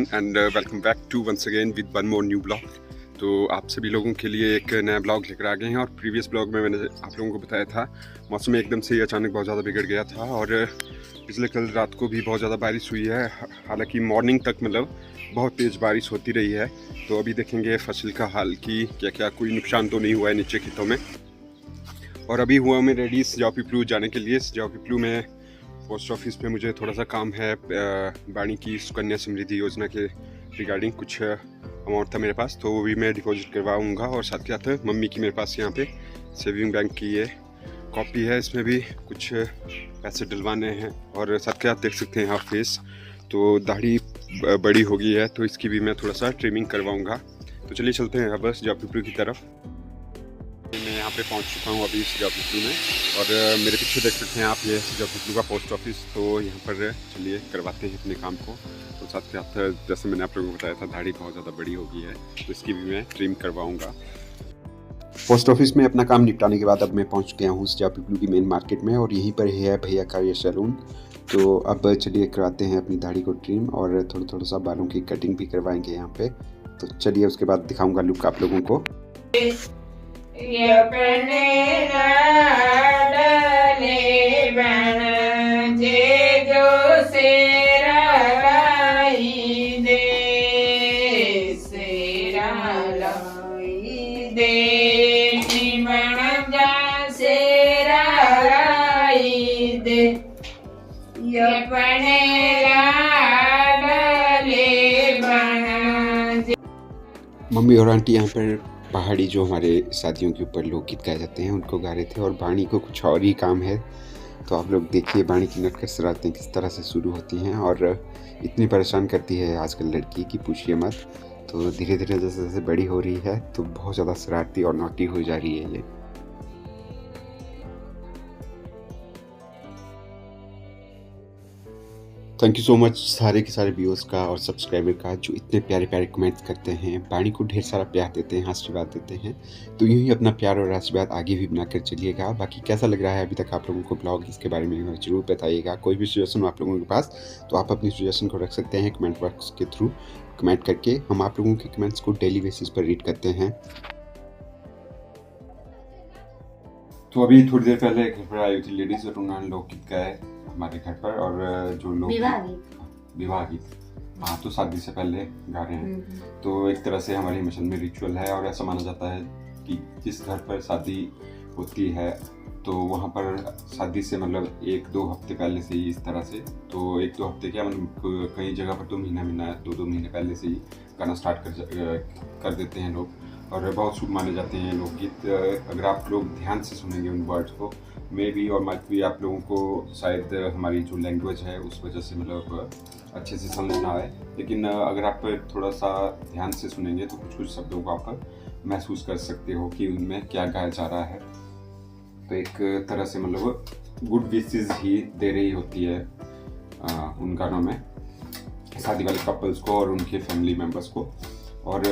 And welcome back to once again with one more new blog. तो आप सभी लोगों के लिए एक नया ब्लॉग लेकर आ गए हैं। और प्रीवियस ब्लॉग में मैंने आप लोगों को बताया था मौसम एकदम से अचानक बहुत ज़्यादा बिगड़ गया था और पिछले कल रात को भी बहुत ज़्यादा बारिश हुई है। हालांकि मॉर्निंग तक मतलब बहुत तेज़ बारिश होती रही है। तो अभी देखेंगे फसल का हाल कि क्या क्या कोई नुकसान तो नहीं हुआ है नीचे खेतों में। और अभी हुआ मैं रेडी सिजाऊ पिपलू जाने के लिए। सिजाऊ पिपलू में पोस्ट ऑफिस में मुझे थोड़ा सा काम है। बाणी की सुकन्या समृद्धि योजना के रिगार्डिंग कुछ अमाउंट था मेरे पास, तो वो भी मैं डिपॉजिट करवाऊँगा। और साथ के साथ मम्मी की मेरे पास यहाँ पे सेविंग बैंक की ये कॉपी है, इसमें भी कुछ पैसे डलवाने हैं। और साथ के साथ देख सकते हैं आप फेस, तो दाढ़ी बड़ी हो गई है, तो इसकी भी मैं थोड़ा सा ट्रिमिंग करवाऊँगा। तो चलिए चलते हैं अब सिजाऊ पिपलू की तरफ। मैं यहाँ पे पहुँच चुका हूँ अभी सिजाऊ पिपलू में, और मेरे पीछे देख सकते हैं आप ये सिजाऊ पिपलू का पोस्ट ऑफिस। तो यहाँ पर चलिए करवाते हैं अपने काम को। तो साथ के साथ जैसे मैंने आप लोगों को बताया था दाढ़ी बहुत ज़्यादा बड़ी हो गई है, तो इसकी भी मैं ट्रिम करवाऊँगा। पोस्ट ऑफिस में अपना काम निपटाने के बाद अब मैं पहुँच गया हूँ सिजाऊ पिपलू की मेन मार्केट में, और यहीं पर है भैया का ये सैलून। तो अब चलिए करवाते हैं अपनी दाढ़ी को ट्रिम, और थोड़ा सा बालों की कटिंग भी करवाएंगे यहाँ पे। तो चलिए उसके बाद दिखाऊँगा लुक आप लोगों को। मम्मी और आंटी यहाँ पर पहाड़ी जो हमारे शादियों के ऊपर लोकगीत गाए जाते हैं उनको गा रहे थे, और बाणी को कुछ और ही काम है। तो आप लोग देखिए बाणी की नटखट शरारतें किस तरह से शुरू होती हैं, और इतनी परेशान करती है आजकल लड़की की पूछिए मत। तो धीरे धीरे जैसे जैसे बड़ी हो रही है तो बहुत ज़्यादा शरारती और नॉटी हो जा रही है ये। थैंक यू सो मच सारे के सारे व्यूअर्स का और सब्सक्राइबर का, जो इतने प्यारे प्यारे कमेंट्स करते हैं, बाणी को ढेर सारा प्यार देते हैं, आशीर्वाद देते हैं। तो यूँ ही अपना प्यार और आशीर्वाद आगे भी बनाकर चलिएगा। बाकी कैसा लग रहा है अभी तक आप लोगों को ब्लॉग, इसके बारे में ज़रूर बताइएगा। कोई भी सजेशन हो आप लोगों के पास तो आप अपनी सजेशन को रख सकते हैं कमेंट बॉक्स के थ्रू। कमेंट करके हम आप लोगों के कमेंट्स को डेली बेसिस पर रीड करते हैं। तो अभी थोड़ी देर पहले घर पर आई थी लेडीज, और उन्होंने लोकगीत गाए हमारे घर पर। और जो लोग विवाह गीत, हाँ, तो शादी से पहले गा रहे हैं। तो एक तरह से हमारी मिशन में रिचुअल है, और ऐसा माना जाता है कि जिस घर पर शादी होती है तो वहाँ पर शादी से मतलब 1-2 हफ्ते पहले से ही इस तरह से, तो 1-2 हफ्ते क्या मतलब कई जगह पर 2 महीना 2-2 महीने पहले से ही गाना स्टार्ट कर देते हैं लोग। और बहुत शुभ माने जाते हैं लोकगीत। अगर आप लोग ध्यान से सुनेंगे उन वर्ड्स को, मे बी और माइट भी आप लोगों को शायद हमारी जो लैंग्वेज है उस वजह से मतलब अच्छे से समझ ना आए, लेकिन अगर आप थोड़ा सा ध्यान से सुनेंगे तो कुछ कुछ शब्दों को आप महसूस कर सकते हो कि उनमें क्या गाया जा रहा है। तो एक तरह से मतलब गुड विशेस ही दे रही होती है उन गानों में शादी वाले कपल्स को और उनके फैमिली मेम्बर्स को। और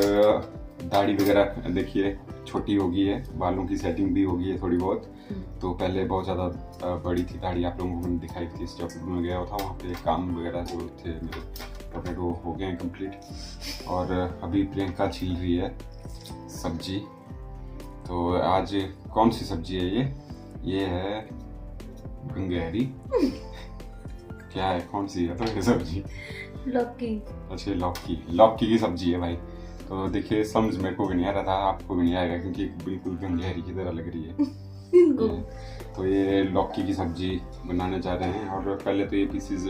दाढ़ी वगैरह देखिए छोटी हो गई है, बालों की सेटिंग भी हो गई है थोड़ी बहुत। तो पहले बहुत ज़्यादा बड़ी थी दाढ़ी, आप लोगों को मैंने दिखाई थी जब मैं गया था वहाँ पे। काम वगैरह जो थे मेरे कपड़े वो हो गए हैं कंप्लीट। और अभी प्रियंका छील रही है सब्जी। तो आज कौन सी सब्जी है ये है गंगहरी। क्या है, कौन सी है तो ये सब्जी? लौकी। अच्छा, लौकी की सब्जी है भाई। तो देखिए समझ मेरे को भी नहीं आ रहा था, आपको भी नहीं आएगा क्योंकि बिल्कुल गंगहरी की तरह लग रही है। तो ये लौकी की सब्जी बनाने जा रहे हैं। और पहले तो ये पीसेस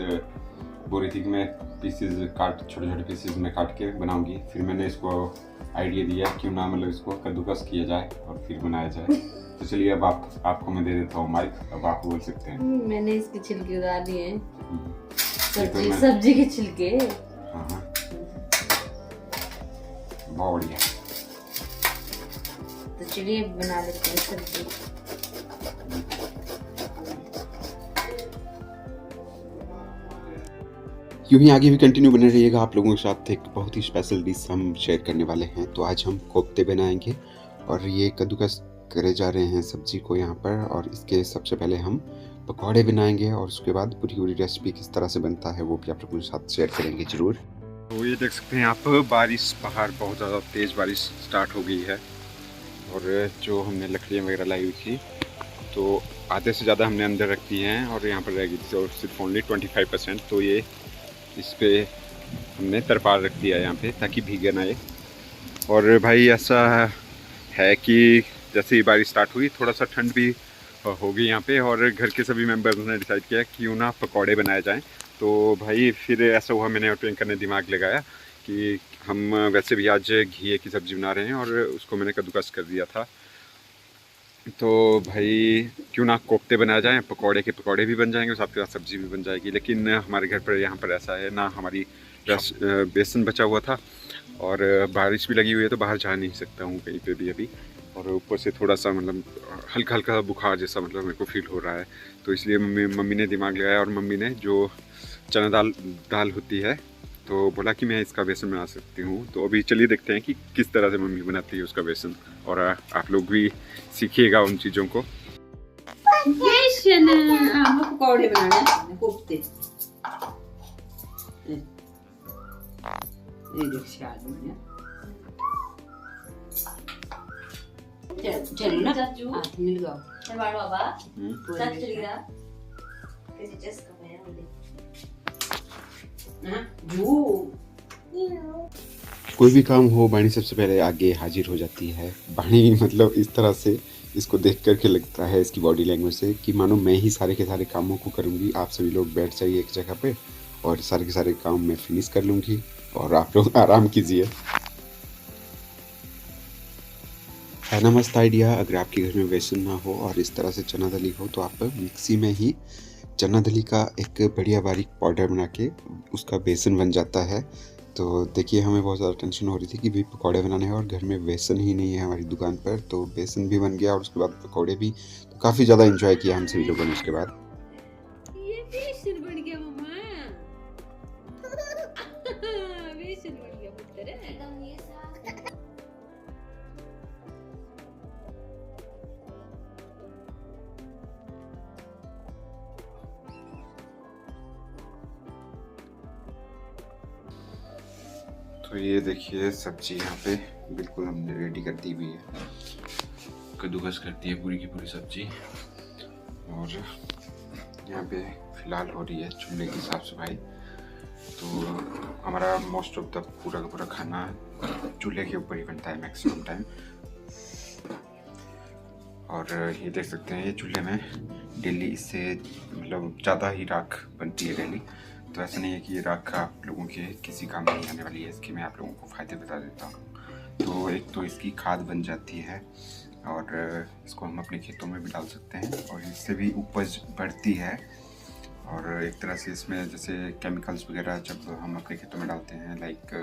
बोल रही थी कि मैं पीसेस छोटे छोटे पीसेस में काट के बनाऊंगी। फिर मैंने इसको आइडिया दिया क्यों ना मतलब इसको कद्दूकस किया जाए और फिर बनाया जाए। तो चलिए अब आपको मैं दे देता हूँ माइक, अब आप बोल सकते हैं। मैंने इसके छिलके उतार दिए हैं, सब्जी के छिलके। हाँ, बहुत बढ़िया। तो चलिए बना लेते हैं सब्जी। यूँ ही आगे भी कंटिन्यू बने रहिएगा। आप लोगों के साथ एक बहुत ही स्पेशल डिश हम शेयर करने वाले हैं। तो आज हम कोफ्ते बनाएंगे, और ये कद्दूकस करे जा रहे हैं सब्जी को यहाँ पर। और इसके सबसे पहले हम पकौड़े बनाएंगे, और उसके बाद पूरी रेसिपी किस तरह से बनता है वो भी आप लोगों के साथ शेयर करेंगे ज़रूर। तो ये देख सकते हैं आप, बारिश बाहर बहुत ज़्यादा तेज़ बारिश स्टार्ट हो गई है। और जो हमने लकड़ियाँ वगैरह लाई हुई थी तो आधे से ज़्यादा हमने अंदर रख दी हैं और यहाँ पर रह गई थी और सिर्फ ओनली 25%। तो ये इस पर हमने तरपाल रख दिया है यहाँ पे ताकि भीगे ना ये। और भाई ऐसा है कि जैसे ही बारिश स्टार्ट हुई थोड़ा सा ठंड भी हो गई यहाँ पे, और घर के सभी मेंबर्स ने डिसाइड किया क्यों ना पकौड़े बनाए जाएं। तो भाई फिर ऐसा हुआ, मैंने और प्रियंका ने दिमाग लगाया कि हम वैसे भी आज घी की सब्ज़ी बना रहे हैं और उसको मैंने कद्दूकस कर दिया था। तो भाई क्यों ना कोफ्ते बनाए जाएं, पकौड़े के पकौड़े भी बन जाएंगे, साथ के साथ सब्ज़ी भी बन जाएगी। लेकिन हमारे घर पर यहाँ पर ऐसा है ना, हमारी बेसन बचा हुआ था और बारिश भी लगी हुई है तो बाहर जा नहीं सकता हूँ कहीं पे भी अभी। और ऊपर से थोड़ा सा मतलब हल्का हल्का बुखार जैसा मतलब मेरे को फील हो रहा है। तो इसलिए मम्मी ने दिमाग लगाया और मम्मी ने जो चना दाल होती है तो बोला कि मैं इसका बेसन बना सकती हूँ। तो अभी चलिए देखते हैं कि किस तरह से मम्मी बनाती है उसका बेसन, और आप लोग भी सीखिएगा उन चीज़ों को। पकौड़े बनाने कोफ्ते, चलो ना चाचू मिल गया बाबा चाचू चलेगा कैसे चेस कर रहे हैं ना जो कोई भी काम हो बाणी सबसे पहले आगे हाजिर हो जाती है। बाणी मतलब इस तरह से इसको देख करके लगता है इसकी बॉडी लैंग्वेज से कि मानो मैं ही सारे के सारे कामों को करूँगी, आप सभी लोग बैठ जाइए एक जगह पे और सारे के सारे काम मैं फिनिश कर लूँगी और आप लोग आराम कीजिए। है ना मस्त आइडिया। अगर आपके घर में बेसन ना हो और इस तरह से चना दली हो तो आप मिक्सी में ही चना दली का एक बढ़िया बारीक पाउडर बना के उसका बेसन बन जाता है। तो देखिए हमें बहुत ज़्यादा टेंशन हो रही थी कि भाई पकौड़े बनाने हैं और घर में बेसन ही नहीं है हमारी दुकान पर। तो बेसन भी बन गया और उसके बाद पकौड़े भी। तो काफ़ी ज़्यादा एंजॉय किया हम सभी लोगों ने उसके बाद। ये बेसन बन गया मम्मा बेसन बन गया पुत्र तो ये देखिए सब्जी यहाँ पे बिल्कुल हमने रेडी कर दी हुई है, कद्दूकस कर दी है पूरी की पूरी सब्जी। और यहाँ पे फिलहाल हो रही है चूल्हे की साफ सफाई। तो हमारा मोस्ट ऑफ द पूरा का पूरा खाना चूल्हे के ऊपर ही बनता है मैक्सिमम टाइम। और ये देख सकते हैं ये चूल्हे में डेली इससे मतलब ज़्यादा ही राख बनती है डेली। तो ऐसा नहीं है कि ये राख आप लोगों के किसी काम नहीं आने वाली है, इसके मैं आप लोगों को फ़ायदे बता देता हूँ। तो एक तो इसकी खाद बन जाती है और इसको हम अपने खेतों में भी डाल सकते हैं और इससे भी उपज बढ़ती है। और एक तरह से इसमें जैसे केमिकल्स वगैरह जब हम अपने खेतों में डालते हैं, लाइक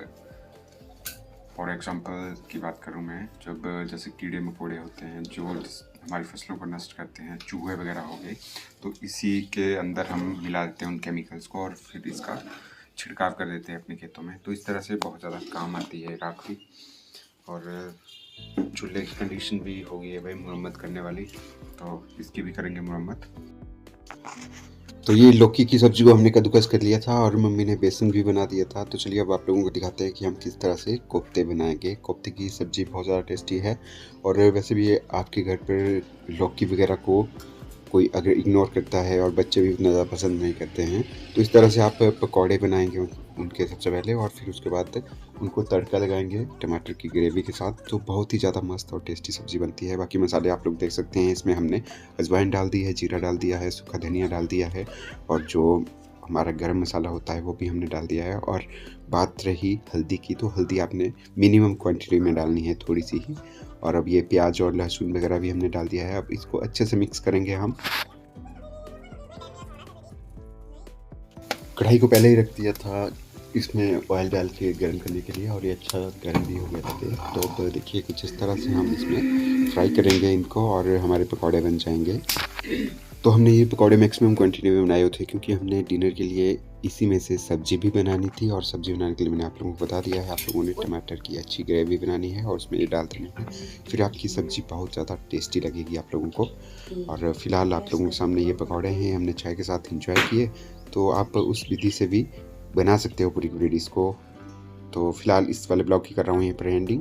फॉर एग्जांपल की बात करूँ मैं, जब जैसे कीड़े मकोड़े होते हैं जो हमारी फसलों को नष्ट करते हैं, चूहे वगैरह हो गए, तो इसी के अंदर हम मिला देते हैं उन केमिकल्स को और फिर इसका छिड़काव कर देते हैं अपने खेतों में। तो इस तरह से बहुत ज़्यादा काम आती है राख भी। और चूल्हे की कंडीशन भी हो गई है भाई मुरम्मत करने वाली, तो इसकी भी करेंगे मुरम्मत। तो ये लौकी की सब्जी को हमने कद्दूकस कर लिया था और मम्मी ने बेसन भी बना दिया था। तो चलिए अब आप लोगों को दिखाते हैं कि हम किस तरह से कोफ्ते बनाएंगे। कोफ्ते की सब्जी बहुत ज़्यादा टेस्टी है और वैसे भी ये आपके घर पर लौकी वगैरह को कोई अगर इग्नोर करता है और बच्चे भी उतना ज़्यादा पसंद नहीं करते हैं, तो इस तरह से आप पकौड़े बनाएंगे उनके सबसे पहले और फिर उसके बाद उनको तड़का लगाएंगे टमाटर की ग्रेवी के साथ। तो बहुत ही ज़्यादा मस्त और टेस्टी सब्ज़ी बनती है। बाकी मसाले आप लोग देख सकते हैं, इसमें हमने अजवाइन डाल दी है, जीरा डाल दिया है, सूखा धनिया डाल दिया है और जो हमारा गरम मसाला होता है वो भी हमने डाल दिया है। और बात रही हल्दी की, तो हल्दी आपने मिनिमम क्वांटिटी में डालनी है, थोड़ी सी ही। और अब ये प्याज और लहसुन वगैरह भी हमने डाल दिया है। अब इसको अच्छे से मिक्स करेंगे हम। कढ़ाई को पहले ही रख दिया था इसमें ऑयल डाल के गर्म करने के लिए और ये अच्छा गर्म भी हो गया था तेल। तो अब देखिए कुछ इस तरह से हम इसमें फ्राई करेंगे इनको और हमारे पकौड़े बन जाएंगे। तो हमने ये पकौड़े मैक्सिमम क्वांटिटी में बनाए हुए थे क्योंकि हमने डिनर के लिए इसी में से सब्जी भी बनानी थी और सब्जी बनाने के लिए मैंने आप लोगों को बता दिया है। आप लोगों ने टमाटर की अच्छी ग्रेवी बनानी है और उसमें ये डाल देना है, फिर आपकी सब्ज़ी बहुत ज़्यादा टेस्टी लगेगी आप लोगों को। और फिलहाल आप लोगों के सामने ये पकौड़े हैं, हमने चाय के साथ इंजॉय किए। तो आप उस विधि से भी बना सकते हो पूरी पूरी डिश को तो फिलहाल इस वाले ब्लॉग की कर रहा हूँ यहीं पर एंडिंग।